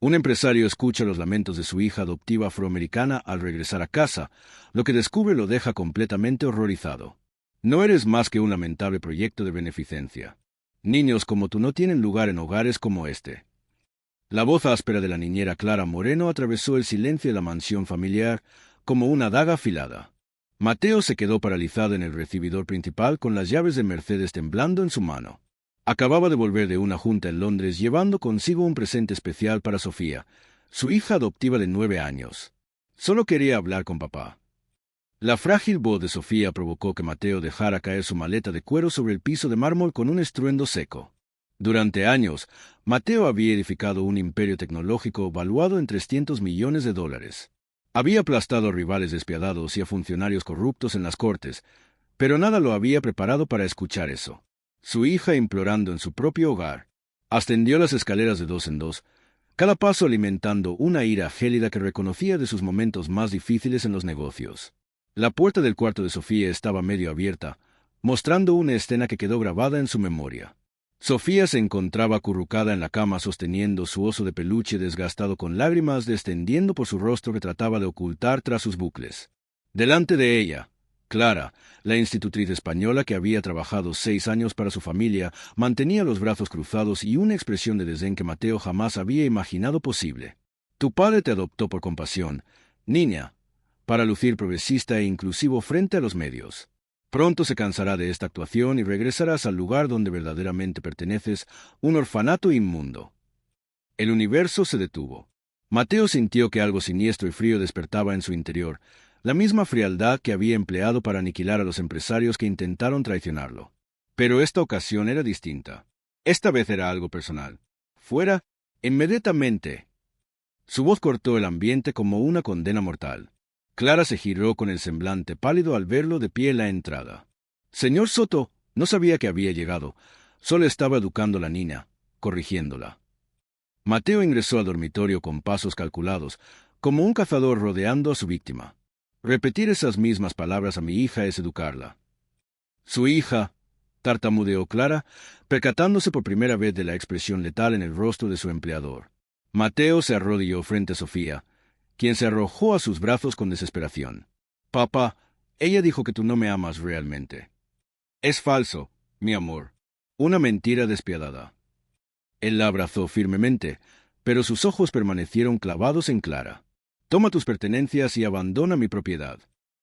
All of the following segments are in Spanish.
Un empresario escucha los lamentos de su hija adoptiva afroamericana al regresar a casa. Lo que descubre lo deja completamente horrorizado. No eres más que un lamentable proyecto de beneficencia. Niños como tú no tienen lugar en hogares como este. La voz áspera de la niñera Clara Moreno atravesó el silencio de la mansión familiar como una daga afilada. Mateo se quedó paralizado en el recibidor principal con las llaves de Mercedes temblando en su mano. Acababa de volver de una junta en Londres llevando consigo un presente especial para Sofía, su hija adoptiva de 9 años. Solo quería hablar con papá. La frágil voz de Sofía provocó que Mateo dejara caer su maleta de cuero sobre el piso de mármol con un estruendo seco. Durante años, Mateo había edificado un imperio tecnológico valuado en $300 millones. Había aplastado a rivales despiadados y a funcionarios corruptos en las cortes, pero nada lo había preparado para escuchar eso. Su hija implorando en su propio hogar. Ascendió las escaleras de dos en dos, cada paso alimentando una ira gélida que reconocía de sus momentos más difíciles en los negocios. La puerta del cuarto de Sofía estaba medio abierta, mostrando una escena que quedó grabada en su memoria. Sofía se encontraba acurrucada en la cama sosteniendo su oso de peluche desgastado con lágrimas descendiendo por su rostro que trataba de ocultar tras sus bucles. Delante de ella, Clara, la institutriz española que había trabajado 6 años para su familia, mantenía los brazos cruzados y una expresión de desdén que Mateo jamás había imaginado posible. Tu padre te adoptó por compasión, niña, para lucir progresista e inclusivo frente a los medios. Pronto se cansará de esta actuación y regresarás al lugar donde verdaderamente perteneces, un orfanato inmundo. El universo se detuvo. Mateo sintió que algo siniestro y frío despertaba en su interior, la misma frialdad que había empleado para aniquilar a los empresarios que intentaron traicionarlo. Pero esta ocasión era distinta. Esta vez era algo personal. Fuera, inmediatamente. Su voz cortó el ambiente como una condena mortal. Clara se giró con el semblante pálido al verlo de pie en la entrada. Señor Soto, no sabía que había llegado. Solo estaba educando a la niña, corrigiéndola. Mateo ingresó al dormitorio con pasos calculados, como un cazador rodeando a su víctima. Repetir esas mismas palabras a mi hija es educarla. Su hija, tartamudeó Clara, percatándose por primera vez de la expresión letal en el rostro de su empleador. Mateo se arrodilló frente a Sofía, quien se arrojó a sus brazos con desesperación. Papá, ella dijo que tú no me amas realmente. Es falso, mi amor. Una mentira despiadada. Él la abrazó firmemente, pero sus ojos permanecieron clavados en Clara. Toma tus pertenencias y abandona mi propiedad.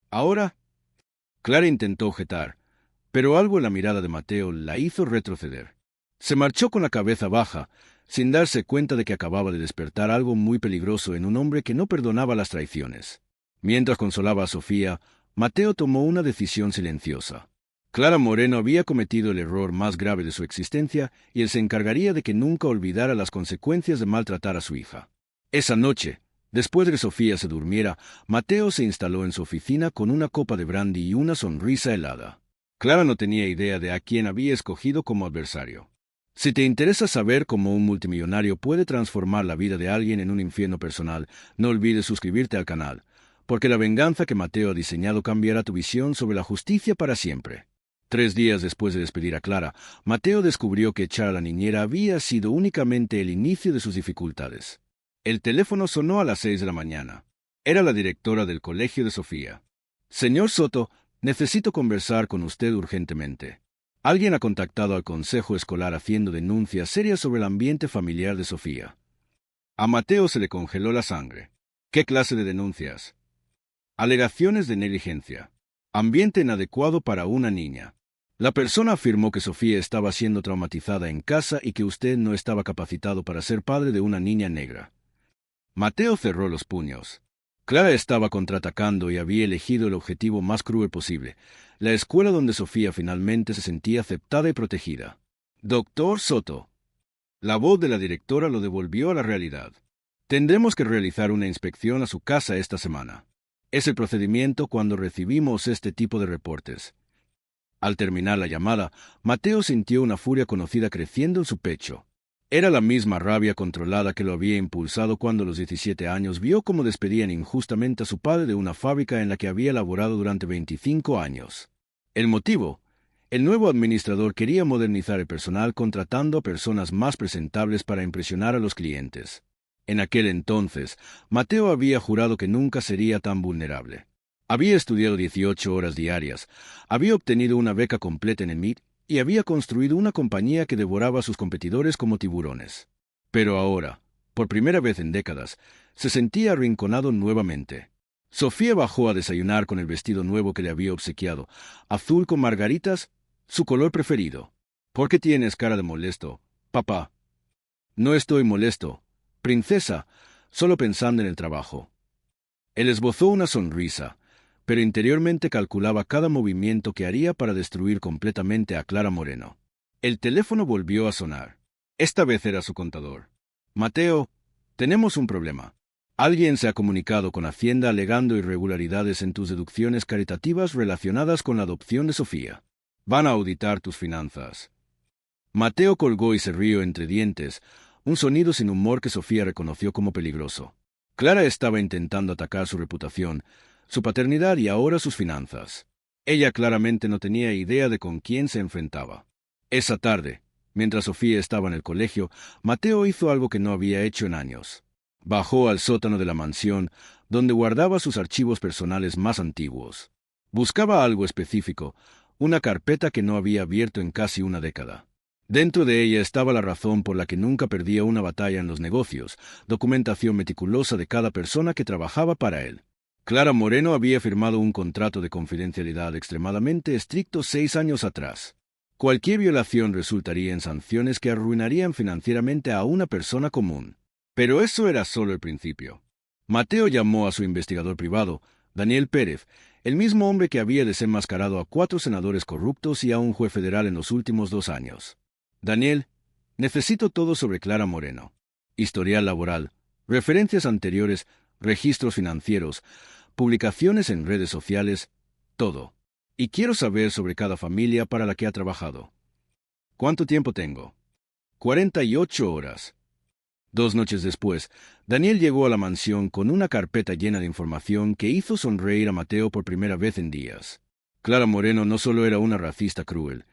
Ahora. Clara intentó objetar, pero algo en la mirada de Mateo la hizo retroceder. Se marchó con la cabeza baja, sin darse cuenta de que acababa de despertar algo muy peligroso en un hombre que no perdonaba las traiciones. Mientras consolaba a Sofía, Mateo tomó una decisión silenciosa. Clara Moreno había cometido el error más grave de su existencia y él se encargaría de que nunca olvidara las consecuencias de maltratar a su hija. Esa noche, después de que Sofía se durmiera, Mateo se instaló en su oficina con una copa de brandy y una sonrisa helada. Clara no tenía idea de a quién había escogido como adversario. Si te interesa saber cómo un multimillonario puede transformar la vida de alguien en un infierno personal, no olvides suscribirte al canal, porque la venganza que Mateo ha diseñado cambiará tu visión sobre la justicia para siempre. 3 días después de despedir a Clara, Mateo descubrió que echar a la niñera había sido únicamente el inicio de sus dificultades. El teléfono sonó a las 6 de la mañana. Era la directora del colegio de Sofía. Señor Soto, necesito conversar con usted urgentemente. Alguien ha contactado al consejo escolar haciendo denuncias serias sobre el ambiente familiar de Sofía. A Mateo se le congeló la sangre. ¿Qué clase de denuncias? Alegaciones de negligencia. Ambiente inadecuado para una niña. La persona afirmó que Sofía estaba siendo traumatizada en casa y que usted no estaba capacitado para ser padre de una niña negra. Mateo cerró los puños. Clara estaba contraatacando y había elegido el objetivo más cruel posible, la escuela donde Sofía finalmente se sentía aceptada y protegida. Doctor Soto. La voz de la directora lo devolvió a la realidad. Tendremos que realizar una inspección a su casa esta semana. Es el procedimiento cuando recibimos este tipo de reportes. Al terminar la llamada, Mateo sintió una furia conocida creciendo en su pecho. Era la misma rabia controlada que lo había impulsado cuando a los 17 años vio cómo despedían injustamente a su padre de una fábrica en la que había laborado durante 25 años. El motivo: el nuevo administrador quería modernizar el personal contratando a personas más presentables para impresionar a los clientes. En aquel entonces, Mateo había jurado que nunca sería tan vulnerable. Había estudiado 18 horas diarias, había obtenido una beca completa en el MIT y había construido una compañía que devoraba a sus competidores como tiburones. Pero ahora, por primera vez en décadas, se sentía arrinconado nuevamente. Sofía bajó a desayunar con el vestido nuevo que le había obsequiado, azul con margaritas, su color preferido. ¿Por qué tienes cara de molesto, papá? No estoy molesto, princesa, solo pensando en el trabajo. Él esbozó una sonrisa, pero interiormente calculaba cada movimiento que haría para destruir completamente a Clara Moreno. El teléfono volvió a sonar. Esta vez era su contador. Mateo, tenemos un problema. Alguien se ha comunicado con Hacienda alegando irregularidades en tus deducciones caritativas relacionadas con la adopción de Sofía. Van a auditar tus finanzas. Mateo colgó y se rió entre dientes, un sonido sin humor que Sofía reconoció como peligroso. Clara estaba intentando atacar su reputación, su paternidad y ahora sus finanzas. Ella claramente no tenía idea de con quién se enfrentaba. Esa tarde, mientras Sofía estaba en el colegio, Mateo hizo algo que no había hecho en años. Bajó al sótano de la mansión, donde guardaba sus archivos personales más antiguos. Buscaba algo específico, una carpeta que no había abierto en casi una década. Dentro de ella estaba la razón por la que nunca perdía una batalla en los negocios, documentación meticulosa de cada persona que trabajaba para él. Clara Moreno había firmado un contrato de confidencialidad extremadamente estricto 6 años atrás. Cualquier violación resultaría en sanciones que arruinarían financieramente a una persona común. Pero eso era solo el principio. Mateo llamó a su investigador privado, Daniel Pérez, el mismo hombre que había desenmascarado a 4 senadores corruptos y a un juez federal en los últimos 2 años. Daniel, necesito todo sobre Clara Moreno. Historial laboral, referencias anteriores, registros financieros, publicaciones en redes sociales, todo. Y quiero saber sobre cada familia para la que ha trabajado. ¿Cuánto tiempo tengo? 48 horas. 2 noches después, Daniel llegó a la mansión con una carpeta llena de información que hizo sonreír a Mateo por primera vez en días. Clara Moreno no solo era una racista cruel,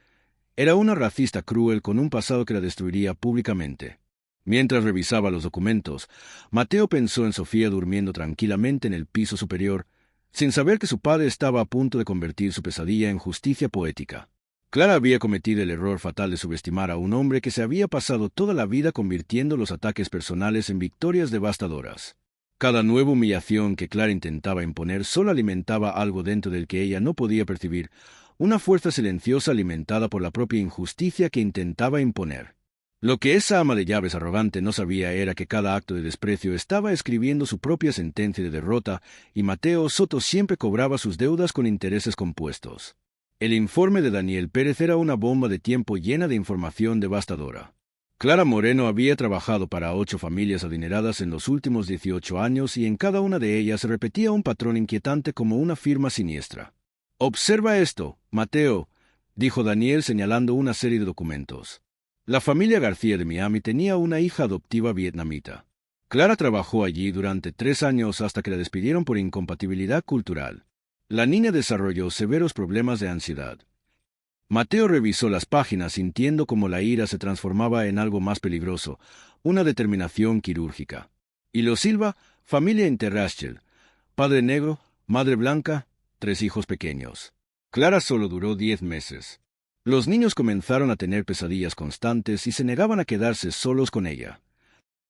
era una racista cruel con un pasado que la destruiría públicamente. Mientras revisaba los documentos, Mateo pensó en Sofía durmiendo tranquilamente en el piso superior, sin saber que su padre estaba a punto de convertir su pesadilla en justicia poética. Clara había cometido el error fatal de subestimar a un hombre que se había pasado toda la vida convirtiendo los ataques personales en victorias devastadoras. Cada nueva humillación que Clara intentaba imponer solo alimentaba algo dentro del que ella no podía percibir, una fuerza silenciosa alimentada por la propia injusticia que intentaba imponer. Lo que esa ama de llaves arrogante no sabía era que cada acto de desprecio estaba escribiendo su propia sentencia de derrota, y Mateo Soto siempre cobraba sus deudas con intereses compuestos. El informe de Daniel Pérez era una bomba de tiempo llena de información devastadora. Clara Moreno había trabajado para 8 familias adineradas en los últimos 18 años y en cada una de ellas se repetía un patrón inquietante como una firma siniestra. «Observa esto, Mateo», dijo Daniel señalando una serie de documentos. La familia García de Miami tenía una hija adoptiva vietnamita. Clara trabajó allí durante 3 años hasta que la despidieron por incompatibilidad cultural. La niña desarrolló severos problemas de ansiedad. Mateo revisó las páginas sintiendo cómo la ira se transformaba en algo más peligroso, una determinación quirúrgica. Hilo Silva, familia Interracial, padre negro, madre blanca, 3 hijos pequeños. Clara solo duró 10 meses. Los niños comenzaron a tener pesadillas constantes y se negaban a quedarse solos con ella.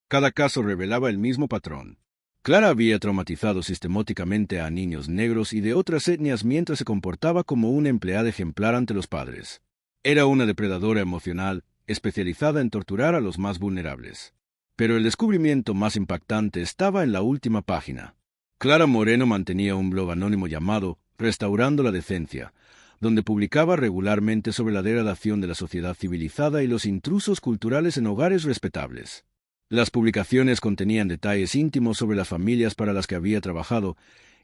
Cada caso revelaba el mismo patrón. Clara había traumatizado sistemáticamente a niños negros y de otras etnias mientras se comportaba como una empleada ejemplar ante los padres. Era una depredadora emocional, especializada en torturar a los más vulnerables. Pero el descubrimiento más impactante estaba en la última página. Clara Moreno mantenía un blog anónimo llamado Restaurando la Decencia, donde publicaba regularmente sobre la degradación de la sociedad civilizada y los intrusos culturales en hogares respetables. Las publicaciones contenían detalles íntimos sobre las familias para las que había trabajado,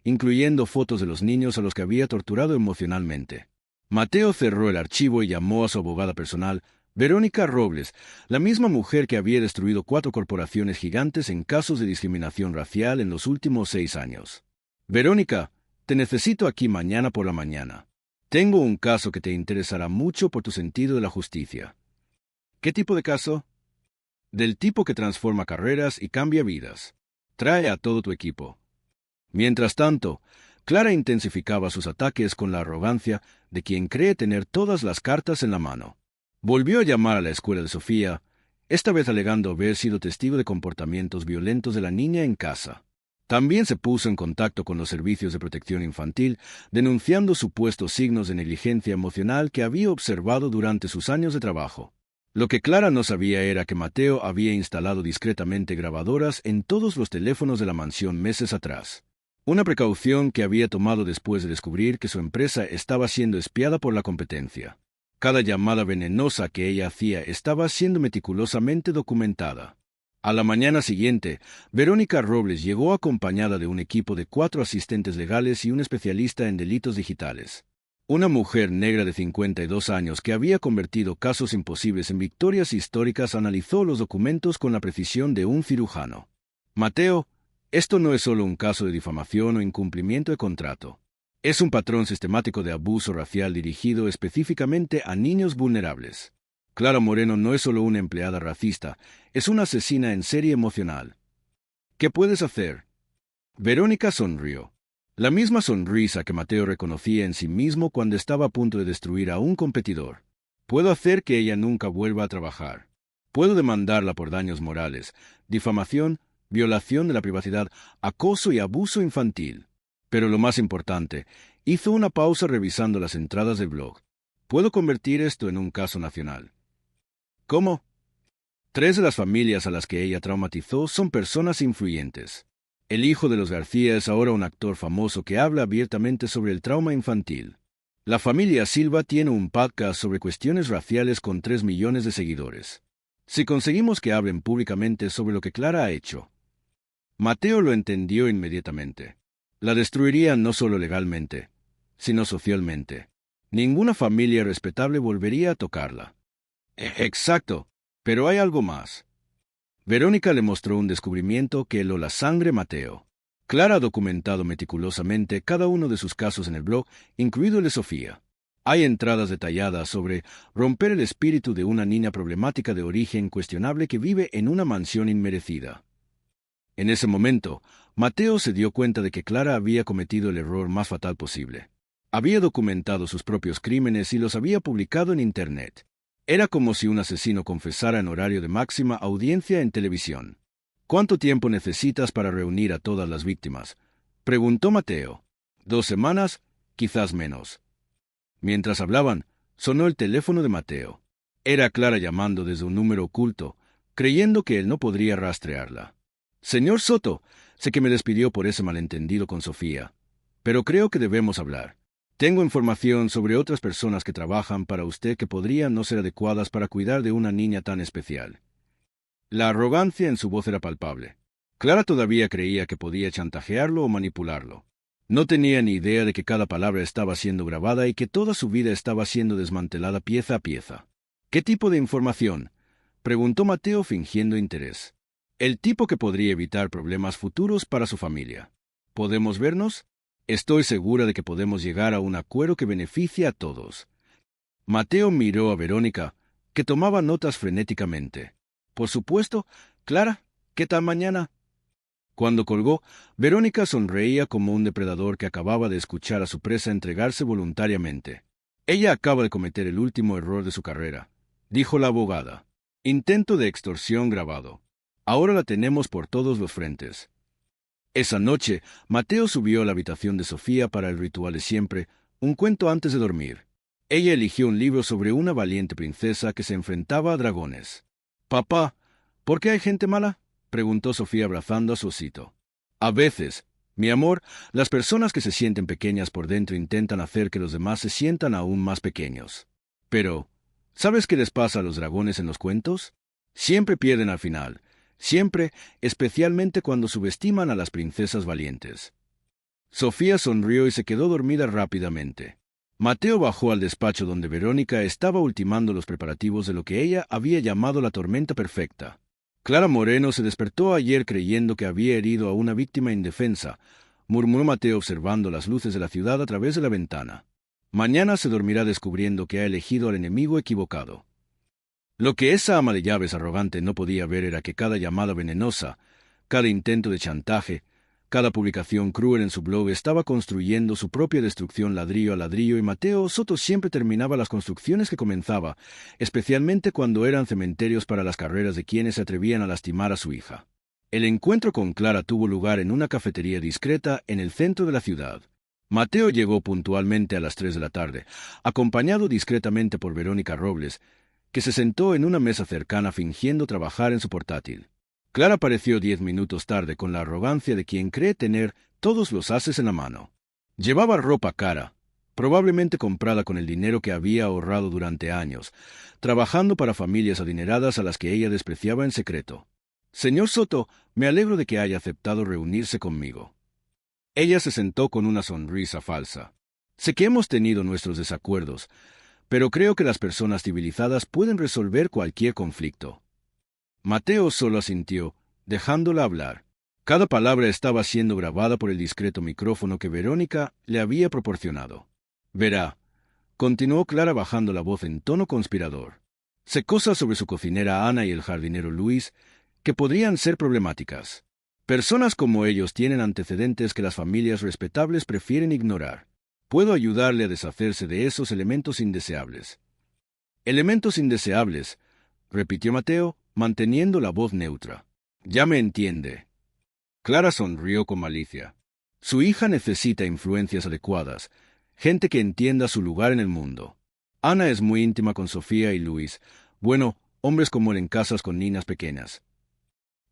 incluyendo fotos de los niños a los que había torturado emocionalmente. Mateo cerró el archivo y llamó a su abogada personal, Verónica Robles, la misma mujer que había destruido 4 corporaciones gigantes en casos de discriminación racial en los últimos 6 años. «Verónica, te necesito aquí mañana por la mañana. Tengo un caso que te interesará mucho por tu sentido de la justicia». «¿Qué tipo de caso?». Del tipo que transforma carreras y cambia vidas. Trae a todo tu equipo. Mientras tanto, Clara intensificaba sus ataques con la arrogancia de quien cree tener todas las cartas en la mano. Volvió a llamar a la escuela de Sofía, esta vez alegando haber sido testigo de comportamientos violentos de la niña en casa. También se puso en contacto con los servicios de protección infantil, denunciando supuestos signos de negligencia emocional que había observado durante sus años de trabajo. Lo que Clara no sabía era que Mateo había instalado discretamente grabadoras en todos los teléfonos de la mansión meses atrás. Una precaución que había tomado después de descubrir que su empresa estaba siendo espiada por la competencia. Cada llamada venenosa que ella hacía estaba siendo meticulosamente documentada. A la mañana siguiente, Verónica Robles llegó acompañada de un equipo de 4 asistentes legales y un especialista en delitos digitales. Una mujer negra de 52 años que había convertido casos imposibles en victorias históricas analizó los documentos con la precisión de un cirujano. Mateo, esto no es solo un caso de difamación o incumplimiento de contrato. Es un patrón sistemático de abuso racial dirigido específicamente a niños vulnerables. Clara Moreno no es solo una empleada racista, es una asesina en serie emocional. ¿Qué puedes hacer? Verónica sonrió. La misma sonrisa que Mateo reconocía en sí mismo cuando estaba a punto de destruir a un competidor. Puedo hacer que ella nunca vuelva a trabajar. Puedo demandarla por daños morales, difamación, violación de la privacidad, acoso y abuso infantil. Pero lo más importante, hizo una pausa revisando las entradas del blog. Puedo convertir esto en un caso nacional. ¿Cómo? 3 de las familias a las que ella traumatizó son personas influyentes. El hijo de los García es ahora un actor famoso que habla abiertamente sobre el trauma infantil. La familia Silva tiene un podcast sobre cuestiones raciales con 3 millones de seguidores. Si conseguimos que hablen públicamente sobre lo que Clara ha hecho. Mateo lo entendió inmediatamente. La destruirían no solo legalmente, sino socialmente. Ninguna familia respetable volvería a tocarla. Exacto, pero hay algo más. Verónica le mostró un descubrimiento que heló la sangre Mateo. Clara ha documentado meticulosamente cada uno de sus casos en el blog, incluido el de Sofía. Hay entradas detalladas sobre romper el espíritu de una niña problemática de origen cuestionable que vive en una mansión inmerecida. En ese momento, Mateo se dio cuenta de que Clara había cometido el error más fatal posible. Había documentado sus propios crímenes y los había publicado en Internet. Era como si un asesino confesara en horario de máxima audiencia en televisión. ¿Cuánto tiempo necesitas para reunir a todas las víctimas?, preguntó Mateo. 2 semanas, quizás menos. Mientras hablaban, sonó el teléfono de Mateo. Era Clara llamando desde un número oculto, creyendo que él no podría rastrearla. Señor Soto, sé que me despidió por ese malentendido con Sofía, pero creo que debemos hablar. Tengo información sobre otras personas que trabajan para usted que podrían no ser adecuadas para cuidar de una niña tan especial. La arrogancia en su voz era palpable. Clara todavía creía que podía chantajearlo o manipularlo. No tenía ni idea de que cada palabra estaba siendo grabada y que toda su vida estaba siendo desmantelada pieza a pieza. ¿Qué tipo de información?, preguntó Mateo fingiendo interés. El tipo que podría evitar problemas futuros para su familia. ¿Podemos vernos? Estoy segura de que podemos llegar a un acuerdo que beneficie a todos. Mateo miró a Verónica, que tomaba notas frenéticamente. Por supuesto, Clara, ¿qué tal mañana? Cuando colgó, Verónica sonreía como un depredador que acababa de escuchar a su presa entregarse voluntariamente. Ella acaba de cometer el último error de su carrera, dijo la abogada. Intento de extorsión grabado. Ahora la tenemos por todos los frentes. Esa noche, Mateo subió a la habitación de Sofía para el ritual de siempre, un cuento antes de dormir. Ella eligió un libro sobre una valiente princesa que se enfrentaba a dragones. «Papá, ¿por qué hay gente mala?», preguntó Sofía abrazando a su osito. «A veces, mi amor, las personas que se sienten pequeñas por dentro intentan hacer que los demás se sientan aún más pequeños. Pero, ¿sabes qué les pasa a los dragones en los cuentos? Siempre pierden al final. Siempre, especialmente cuando subestiman a las princesas valientes». Sofía sonrió y se quedó dormida rápidamente. Mateo bajó al despacho donde Verónica estaba ultimando los preparativos de lo que ella había llamado la tormenta perfecta. Clara Moreno se despertó ayer creyendo que había herido a una víctima indefensa, murmuró Mateo observando las luces de la ciudad a través de la ventana. Mañana se dormirá descubriendo que ha elegido al enemigo equivocado. Lo que esa ama de llaves arrogante no podía ver era que cada llamada venenosa, cada intento de chantaje, cada publicación cruel en su blog estaba construyendo su propia destrucción ladrillo a ladrillo y Mateo Soto siempre terminaba las construcciones que comenzaba, especialmente cuando eran cementerios para las carreras de quienes se atrevían a lastimar a su hija. El encuentro con Clara tuvo lugar en una cafetería discreta en el centro de la ciudad. Mateo llegó puntualmente a las 3 de la tarde, acompañado discretamente por Verónica Robles, que se sentó en una mesa cercana fingiendo trabajar en su portátil. Clara apareció 10 minutos tarde con la arrogancia de quien cree tener todos los ases en la mano. Llevaba ropa cara, probablemente comprada con el dinero que había ahorrado durante años, trabajando para familias adineradas a las que ella despreciaba en secreto. Señor Soto, me alegro de que haya aceptado reunirse conmigo. Ella se sentó con una sonrisa falsa. Sé que hemos tenido nuestros desacuerdos, pero creo que las personas civilizadas pueden resolver cualquier conflicto. Mateo solo asintió, dejándola hablar. Cada palabra estaba siendo grabada por el discreto micrófono que Verónica le había proporcionado. Verá, continuó Clara bajando la voz en tono conspirador. Sé cosas sobre su cocinera Ana y el jardinero Luis que podrían ser problemáticas. Personas como ellos tienen antecedentes que las familias respetables prefieren ignorar. Puedo ayudarle a deshacerse de esos elementos indeseables. Elementos indeseables, repitió Mateo, manteniendo la voz neutra. Ya me entiende. Clara sonrió con malicia. Su hija necesita influencias adecuadas, gente que entienda su lugar en el mundo. Ana es muy íntima con Sofía y Luis. Bueno, hombres como él en casas con niñas pequeñas.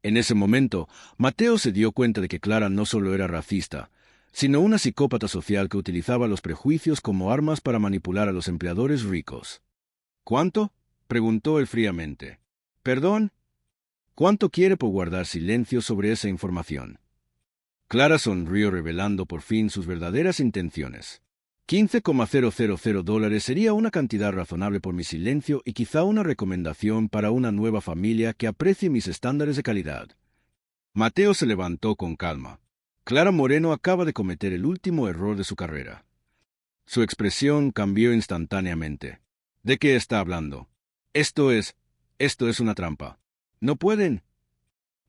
En ese momento, Mateo se dio cuenta de que Clara no solo era racista, sino una psicópata social que utilizaba los prejuicios como armas para manipular a los empleadores ricos. ¿Cuánto? Preguntó él fríamente. ¿Perdón? ¿Cuánto quiere por guardar silencio sobre esa información? Clara sonrió revelando por fin sus verdaderas intenciones. $15,000 sería una cantidad razonable por mi silencio y quizá una recomendación para una nueva familia que aprecie mis estándares de calidad. Mateo se levantó con calma. Clara Moreno acaba de cometer el último error de su carrera. Su expresión cambió instantáneamente. ¿De qué está hablando? Esto es una trampa. No pueden.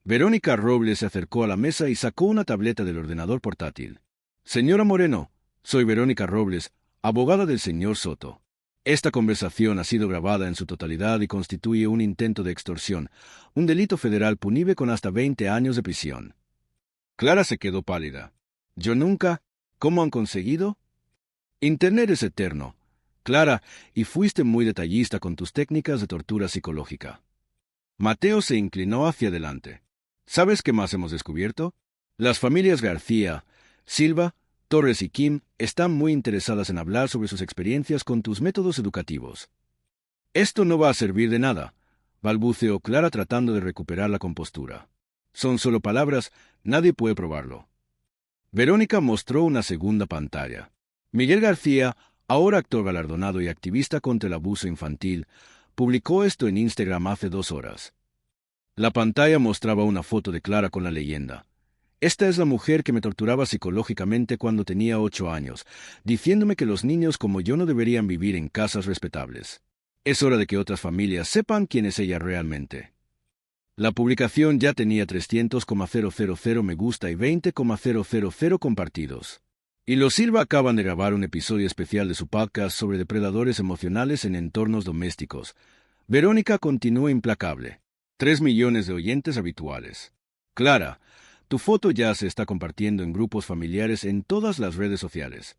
Verónica Robles se acercó a la mesa y sacó una tableta del ordenador portátil. Señora Moreno, soy Verónica Robles, abogada del señor Soto. Esta conversación ha sido grabada en su totalidad y constituye un intento de extorsión, un delito federal punible con hasta 20 años de prisión. Clara se quedó pálida. Yo nunca. ¿Cómo han conseguido? Internet es eterno, Clara, y fuiste muy detallista con tus técnicas de tortura psicológica. Mateo se inclinó hacia adelante. ¿Sabes qué más hemos descubierto? Las familias García, Silva, Torres y Kim están muy interesadas en hablar sobre sus experiencias con tus métodos educativos. Esto no va a servir de nada, balbuceó Clara tratando de recuperar la compostura. Son solo palabras, nadie puede probarlo. Verónica mostró una segunda pantalla. Miguel García, ahora actor galardonado y activista contra el abuso infantil, publicó esto en Instagram hace 2 horas. La pantalla mostraba una foto de Clara con la leyenda. Esta es la mujer que me torturaba psicológicamente cuando tenía 8 años, diciéndome que los niños como yo no deberían vivir en casas respetables. Es hora de que otras familias sepan quién es ella realmente. La publicación ya tenía 300,000 me gusta y 20,000 compartidos. Y los Silva acaban de grabar un episodio especial de su podcast sobre depredadores emocionales en entornos domésticos. Verónica continúa implacable. 3 millones de oyentes habituales. Clara, tu foto ya se está compartiendo en grupos familiares en todas las redes sociales.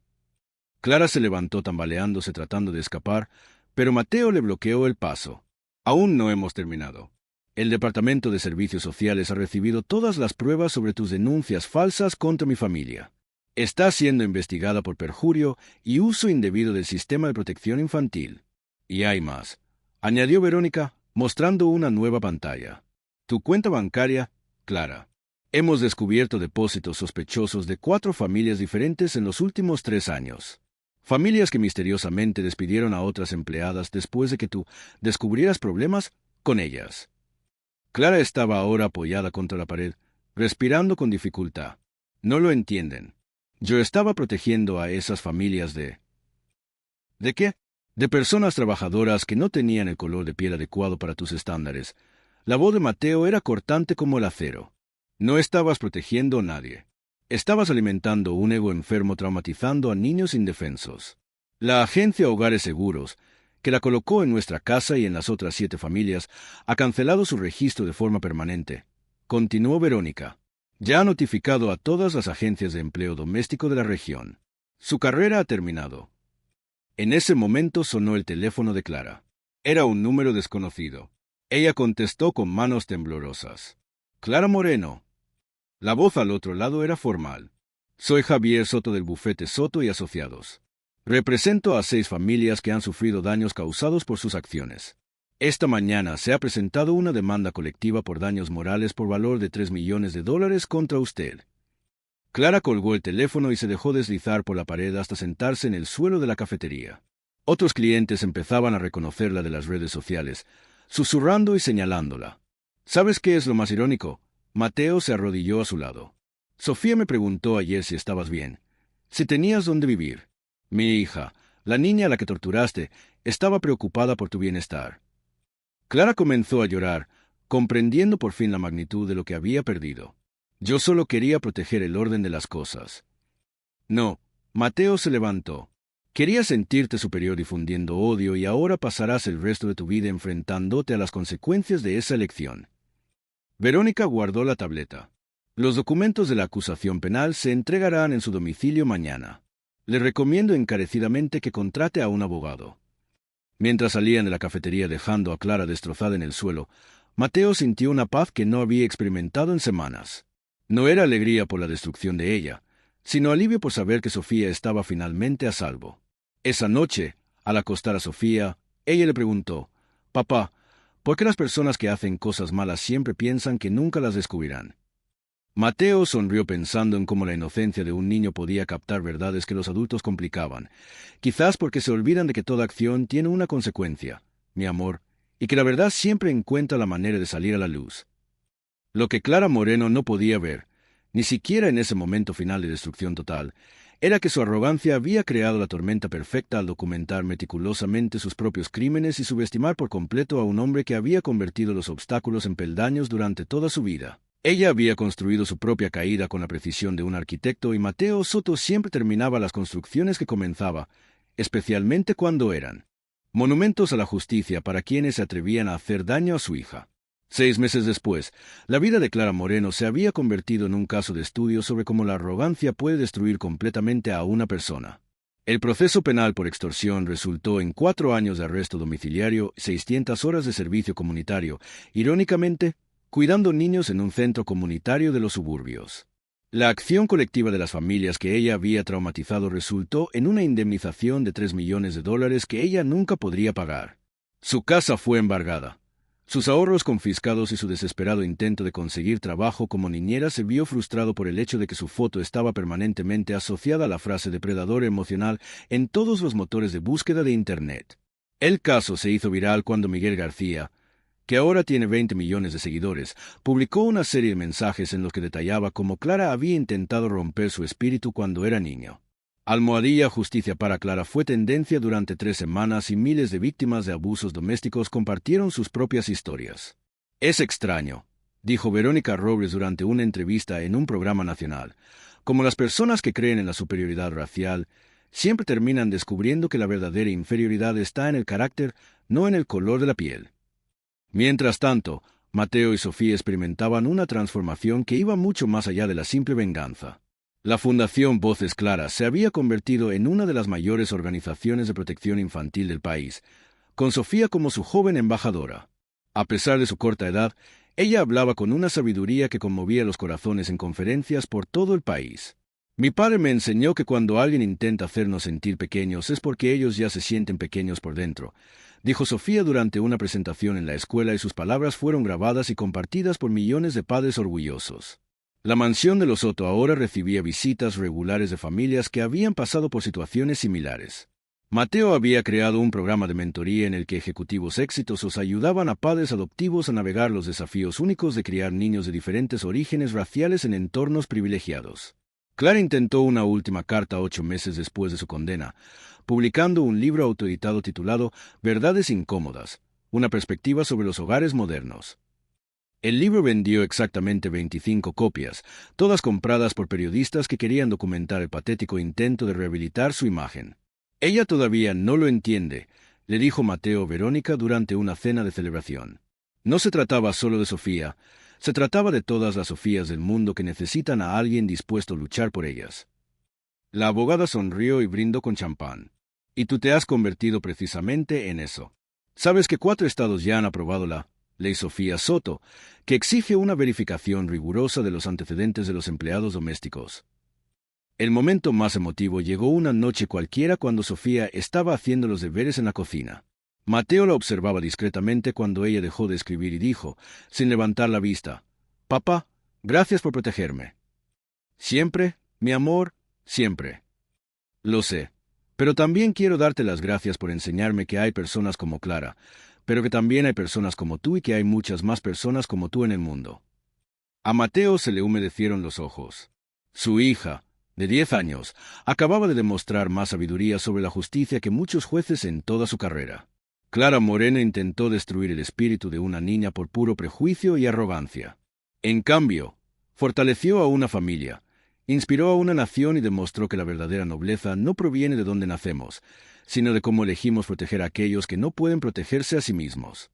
Clara se levantó tambaleándose tratando de escapar, pero Mateo le bloqueó el paso. Aún no hemos terminado. El Departamento de Servicios Sociales ha recibido todas las pruebas sobre tus denuncias falsas contra mi familia. Está siendo investigada por perjurio y uso indebido del sistema de protección infantil. Y hay más, añadió Verónica, mostrando una nueva pantalla. Tu cuenta bancaria, Clara. Hemos descubierto depósitos sospechosos de 4 familias diferentes en los últimos 3 años. Familias que misteriosamente despidieron a otras empleadas después de que tú descubrieras problemas con ellas. Clara estaba ahora apoyada contra la pared, respirando con dificultad. No lo entienden. Yo estaba protegiendo a esas familias de... ¿De qué? de personas trabajadoras que no tenían el color de piel adecuado para tus estándares. La voz de Mateo era cortante como el acero. No estabas protegiendo a nadie. Estabas alimentando un ego enfermo traumatizando a niños indefensos. La agencia Hogares Seguros, que la colocó en nuestra casa y en las otras 7 familias, ha cancelado su registro de forma permanente. Continuó Verónica. Ya ha notificado a todas las agencias de empleo doméstico de la región. Su carrera ha terminado. En ese momento sonó el teléfono de Clara. Era un número desconocido. Ella contestó con manos temblorosas. Clara Moreno. La voz al otro lado era formal. Soy Javier Soto del bufete Soto y Asociados. Represento a 6 familias que han sufrido daños causados por sus acciones. Esta mañana se ha presentado una demanda colectiva por daños morales por valor de $3 millones contra usted. Clara colgó el teléfono y se dejó deslizar por la pared hasta sentarse en el suelo de la cafetería. Otros clientes empezaban a reconocerla de las redes sociales, susurrando y señalándola. ¿Sabes qué es lo más irónico? Mateo se arrodilló a su lado. Sofía me preguntó ayer si estabas bien, si tenías dónde vivir. Mi hija, la niña a la que torturaste, estaba preocupada por tu bienestar. Clara comenzó a llorar, comprendiendo por fin la magnitud de lo que había perdido. Yo solo quería proteger el orden de las cosas. No, Mateo se levantó. Querías sentirte superior difundiendo odio y ahora pasarás el resto de tu vida enfrentándote a las consecuencias de esa elección. Verónica guardó la tableta. Los documentos de la acusación penal se entregarán en su domicilio mañana. Le recomiendo encarecidamente que contrate a un abogado. Mientras salían de la cafetería dejando a Clara destrozada en el suelo, Mateo sintió una paz que no había experimentado en semanas. No era alegría por la destrucción de ella, sino alivio por saber que Sofía estaba finalmente a salvo. Esa noche, al acostar a Sofía, ella le preguntó, «Papá, ¿por qué las personas que hacen cosas malas siempre piensan que nunca las descubrirán?» Mateo sonrió pensando en cómo la inocencia de un niño podía captar verdades que los adultos complicaban, quizás porque se olvidan de que toda acción tiene una consecuencia, mi amor, y que la verdad siempre encuentra la manera de salir a la luz. Lo que Clara Moreno no podía ver, ni siquiera en ese momento final de destrucción total, era que su arrogancia había creado la tormenta perfecta al documentar meticulosamente sus propios crímenes y subestimar por completo a un hombre que había convertido los obstáculos en peldaños durante toda su vida. Ella había construido su propia caída con la precisión de un arquitecto y Mateo Soto siempre terminaba las construcciones que comenzaba, especialmente cuando eran monumentos a la justicia para quienes se atrevían a hacer daño a su hija. 6 meses después, la vida de Clara Moreno se había convertido en un caso de estudio sobre cómo la arrogancia puede destruir completamente a una persona. El proceso penal por extorsión resultó en 4 años de arresto domiciliario y 600 horas de servicio comunitario, irónicamente, cuidando niños en un centro comunitario de los suburbios. La acción colectiva de las familias que ella había traumatizado resultó en una indemnización de $3 millones que ella nunca podría pagar. Su casa fue embargada. Sus ahorros confiscados y su desesperado intento de conseguir trabajo como niñera se vio frustrado por el hecho de que su foto estaba permanentemente asociada a la frase depredador emocional en todos los motores de búsqueda de Internet. El caso se hizo viral cuando Miguel García, que ahora tiene 20 millones de seguidores, publicó una serie de mensajes en los que detallaba cómo Clara había intentado romper su espíritu cuando era niño. Almohadilla Justicia para Clara fue tendencia durante 3 semanas y miles de víctimas de abusos domésticos compartieron sus propias historias. Es extraño, dijo Verónica Robles durante una entrevista en un programa nacional, como las personas que creen en la superioridad racial siempre terminan descubriendo que la verdadera inferioridad está en el carácter, no en el color de la piel. Mientras tanto, Mateo y Sofía experimentaban una transformación que iba mucho más allá de la simple venganza. La Fundación Voces Claras se había convertido en una de las mayores organizaciones de protección infantil del país, con Sofía como su joven embajadora. A pesar de su corta edad, ella hablaba con una sabiduría que conmovía los corazones en conferencias por todo el país. Mi padre me enseñó que cuando alguien intenta hacernos sentir pequeños es porque ellos ya se sienten pequeños por dentro, dijo Sofía durante una presentación en la escuela y sus palabras fueron grabadas y compartidas por millones de padres orgullosos. La mansión de los Soto ahora recibía visitas regulares de familias que habían pasado por situaciones similares. Mateo había creado un programa de mentoría en el que ejecutivos exitosos ayudaban a padres adoptivos a navegar los desafíos únicos de criar niños de diferentes orígenes raciales en entornos privilegiados. Clara intentó una última carta 8 meses después de su condena, publicando un libro autoeditado titulado Verdades incómodas, una perspectiva sobre los hogares modernos. El libro vendió exactamente 25 copias, todas compradas por periodistas que querían documentar el patético intento de rehabilitar su imagen. Ella todavía no lo entiende, le dijo Mateo a Verónica durante una cena de celebración. No se trataba solo de Sofía, se trataba de todas las Sofías del mundo que necesitan a alguien dispuesto a luchar por ellas. La abogada sonrió y brindó con champán. Y tú te has convertido precisamente en eso. Sabes que 4 estados ya han aprobado la Ley Sofía Soto, que exige una verificación rigurosa de los antecedentes de los empleados domésticos. El momento más emotivo llegó una noche cualquiera cuando Sofía estaba haciendo los deberes en la cocina. Mateo la observaba discretamente cuando ella dejó de escribir y dijo, sin levantar la vista, «Papá, gracias por protegerme». «Siempre, mi amor, siempre». «Lo sé, pero también quiero darte las gracias por enseñarme que hay personas como Clara, pero que también hay personas como tú y que hay muchas más personas como tú en el mundo». A Mateo se le humedecieron los ojos. Su hija, de 10 años, acababa de demostrar más sabiduría sobre la justicia que muchos jueces en toda su carrera. Clara Morena intentó destruir el espíritu de una niña por puro prejuicio y arrogancia. En cambio, fortaleció a una familia, inspiró a una nación y demostró que la verdadera nobleza no proviene de donde nacemos, sino de cómo elegimos proteger a aquellos que no pueden protegerse a sí mismos.